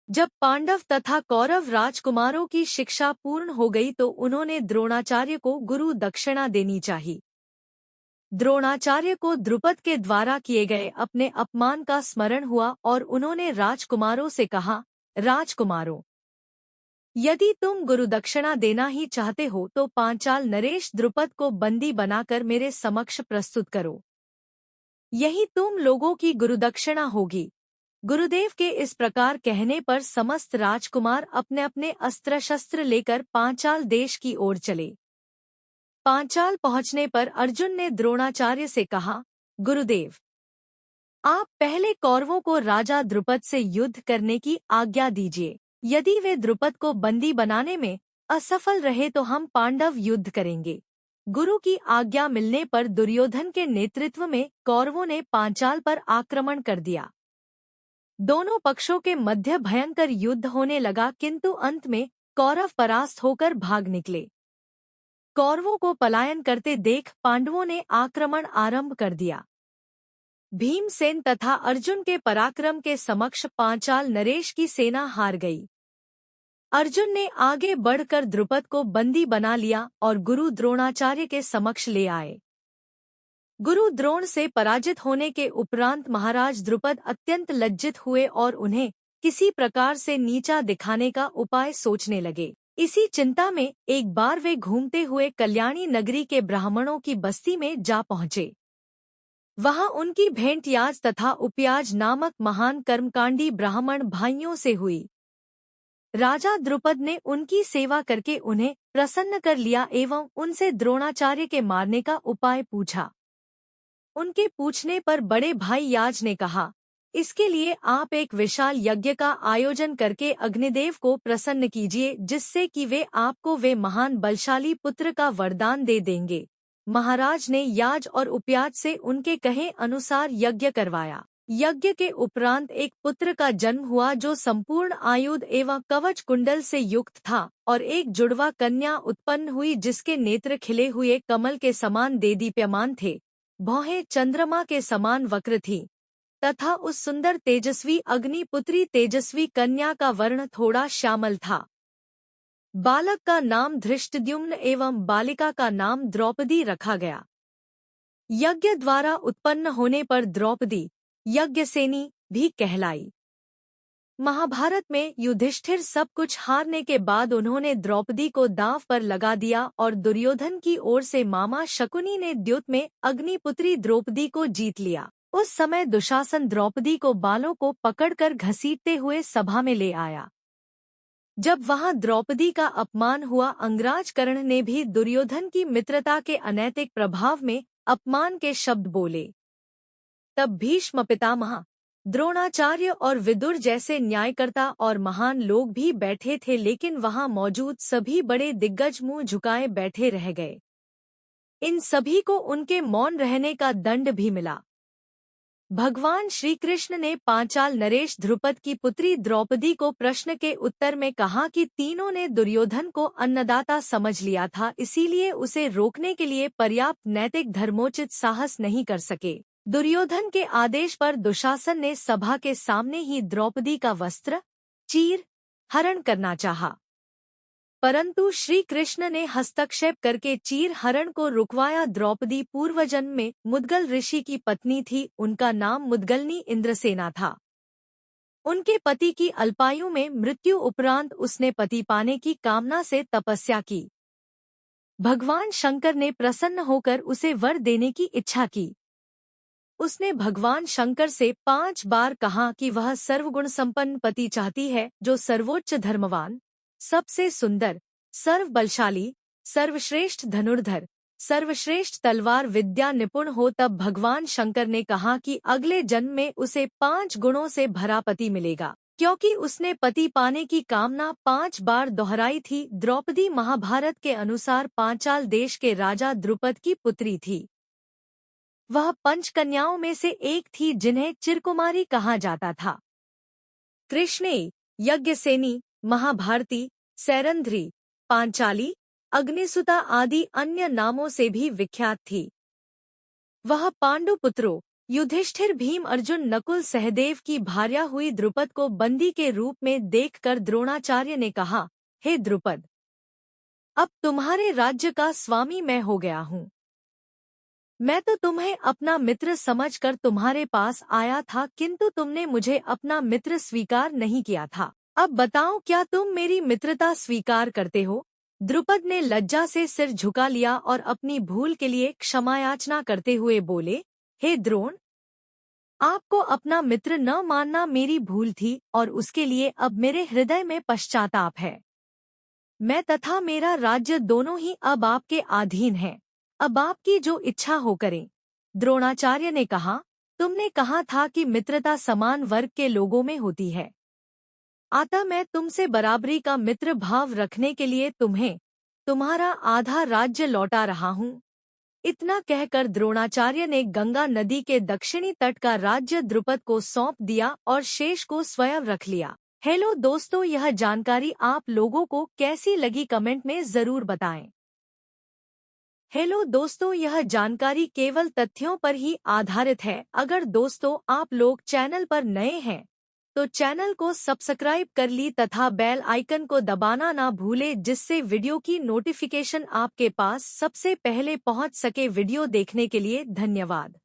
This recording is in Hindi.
जब पांडव तथा कौरव राजकुमारों की शिक्षा पूर्ण हो गई तो उन्होंने द्रोणाचार्य को गुरु दक्षिणा देनी चाहिए। द्रोणाचार्य को द्रुपद के द्वारा किए गए अपने अपमान का स्मरण हुआ और उन्होंने राजकुमारों से कहा, राजकुमारों, यदि तुम गुरुदक्षिणा देना ही चाहते हो तो पांचाल नरेश द्रुपद को बंदी बनाकर मेरे समक्ष प्रस्तुत करो। यही तुम लोगों की गुरुदक्षिणा होगी। गुरुदेव के इस प्रकार कहने पर समस्त राजकुमार अपने अपने अस्त्र शस्त्र लेकर पांचाल देश की ओर चले। पांचाल पहुंचने पर अर्जुन ने द्रोणाचार्य से कहा, गुरुदेव, आप पहले कौरवों को राजा द्रुपद से युद्ध करने की आज्ञा दीजिए। यदि वे द्रुपद को बंदी बनाने में असफल रहे तो हम पांडव युद्ध करेंगे। गुरु की आज्ञा मिलने पर दुर्योधन के नेतृत्व में कौरवों ने पांचाल पर आक्रमण कर दिया। दोनों पक्षों के मध्य भयंकर युद्ध होने लगा, किंतु अंत में कौरव परास्त होकर भाग निकले। कौरवों को पलायन करते देख पांडवों ने आक्रमण आरंभ कर दिया। भीमसेन तथा अर्जुन के पराक्रम के समक्ष पांचाल नरेश की सेना हार गई। अर्जुन ने आगे बढ़कर द्रुपद को बंदी बना लिया और गुरु द्रोणाचार्य के समक्ष ले आए। गुरु द्रोण से पराजित होने के उपरांत महाराज द्रुपद अत्यंत लज्जित हुए और उन्हें किसी प्रकार से नीचा दिखाने का उपाय सोचने लगे। इसी चिंता में एक बार वे घूमते हुए कल्याणी नगरी के ब्राह्मणों की बस्ती में जा पहुंचे। वहां उनकी भेंट याज तथा उपयाज नामक महान कर्मकांडी ब्राह्मण भाइयों से हुई। राजा द्रुपद ने उनकी सेवा करके उन्हें प्रसन्न कर लिया एवं उनसे द्रोणाचार्य के मारने का उपाय पूछा। उनके पूछने पर बड़े भाई याज ने कहा, इसके लिए आप एक विशाल यज्ञ का आयोजन करके अग्निदेव को प्रसन्न कीजिए, जिससे कि वे आपको वे महान बलशाली पुत्र का वरदान दे देंगे। महाराज ने याज और उपयाज से उनके कहे अनुसार यज्ञ करवाया। यज्ञ के उपरांत एक पुत्र का जन्म हुआ जो संपूर्ण आयुध एवं कवच कुंडल से युक्त था, और एक जुड़वा कन्या उत्पन्न हुई जिसके नेत्र खिले हुए कमल के समान देदीप्यमान थे, भौहें चंद्रमा के समान वक्र थी, तथा उस सुंदर तेजस्वी अग्निपुत्री तेजस्वी कन्या का वर्ण थोड़ा श्यामल था। बालक का नाम धृष्टद्युम्न एवं बालिका का नाम द्रौपदी रखा गया। यज्ञ द्वारा उत्पन्न होने पर द्रौपदी यज्ञसेनी भी कहलाई। महाभारत में युधिष्ठिर सब कुछ हारने के बाद उन्होंने द्रौपदी को दांव पर लगा दिया और दुर्योधन की ओर से मामा शकुनी ने द्युत में अग्निपुत्री द्रौपदी को जीत लिया। उस समय दुशासन द्रौपदी को बालों को पकड़कर घसीटते हुए सभा में ले आया। जब वहां द्रौपदी का अपमान हुआ, अंगराज कर्ण ने भी दुर्योधन की मित्रता के अनैतिक प्रभाव में अपमान के शब्द बोले। तब भीष्म पितामह, द्रोणाचार्य और विदुर जैसे न्यायकर्ता और महान लोग भी बैठे थे, लेकिन वहां मौजूद सभी बड़े दिग्गज मुंह झुकाए बैठे रह गए। इन सभी को उनके मौन रहने का दंड भी मिला। भगवान श्री कृष्ण ने पांचाल नरेश द्रुपद की पुत्री द्रौपदी को प्रश्न के उत्तर में कहा कि तीनों ने दुर्योधन को अन्नदाता समझ लिया था, इसीलिए उसे रोकने के लिए पर्याप्त नैतिक धर्मोचित साहस नहीं कर सके। दुर्योधन के आदेश पर दुशासन ने सभा के सामने ही द्रौपदी का वस्त्र चीर हरण करना चाहा, परंतु श्री कृष्ण ने हस्तक्षेप करके चीर हरण को रुकवाया। द्रौपदी पूर्वजन्म में मुद्गल ऋषि की पत्नी थी। उनका नाम मुद्गलनी इंद्रसेना था। उनके पति की अल्पायु में मृत्यु उपरांत उसने पति पाने की कामना से तपस्या की। भगवान शंकर ने प्रसन्न होकर उसे वर देने की इच्छा की। उसने भगवान शंकर से 5 बार कहा कि वह सर्वगुण संपन्न पति चाहती है, जो सर्वोच्च धर्मवान, सबसे सुंदर, सर्व बलशाली, सर्वश्रेष्ठ धनुर्धर, सर्वश्रेष्ठ तलवार विद्या निपुण हो। तब भगवान शंकर ने कहा कि अगले जन्म में उसे 5 गुणों से भरा पति मिलेगा, क्योंकि उसने पति पाने की कामना 5 बार दोहराई थी। द्रौपदी महाभारत के अनुसार पांचाल देश के राजा द्रुपद की पुत्री थी। वह 5 कन्याओं में से एक थी जिन्हें चिरकुमारी कहा जाता था। कृष्णेय, यज्ञसेनी, महाभारती, सैरंध्री, पांचाली, अग्निसुता आदि अन्य नामों से भी विख्यात थी। वह पांडु पुत्रों युधिष्ठिर, भीम, अर्जुन, नकुल, सहदेव की भार्या हुई द्रुपद को बंदी के रूप में देखकर द्रोणाचार्य ने कहा, हे द्रुपद, अब तुम्हारे राज्य का स्वामी मैं हो गया हूँ। मैं तो तुम्हें अपना मित्र समझकर तुम्हारे पास आया था, किंतु तुमने मुझे अपना मित्र स्वीकार नहीं किया था। अब बताओ, क्या तुम मेरी मित्रता स्वीकार करते हो? द्रुपद ने लज्जा से सिर झुका लिया और अपनी भूल के लिए क्षमायाचना करते हुए बोले, हे द्रोण, आपको अपना मित्र न मानना मेरी भूल थी और उसके लिए अब मेरे हृदय में पश्चाताप है। मैं तथा मेरा राज्य दोनों ही अब आपके अधीन हैं। अब आपकी जो इच्छा हो करें। द्रोणाचार्य ने कहा, तुमने कहा था कि मित्रता समान वर्ग के लोगों में होती है। अतः मैं तुमसे बराबरी का मित्र भाव रखने के लिए तुम्हें तुम्हारा आधा राज्य लौटा रहा हूँ। इतना कहकर द्रोणाचार्य ने गंगा नदी के दक्षिणी तट का राज्य द्रुपद को सौंप दिया और शेष को स्वयं रख लिया। हेलो दोस्तों, यह जानकारी आप लोगों को कैसी लगी कमेंट में जरूर बताएं। हेलो दोस्तों, यह जानकारी केवल तथ्यों पर ही आधारित है। अगर दोस्तों आप लोग चैनल पर नए हैं तो चैनल को सब्सक्राइब कर ली तथा बेल आइकन को दबाना ना भूले, जिससे वीडियो की नोटिफिकेशन आपके पास सबसे पहले पहुंच सके। वीडियो देखने के लिए धन्यवाद।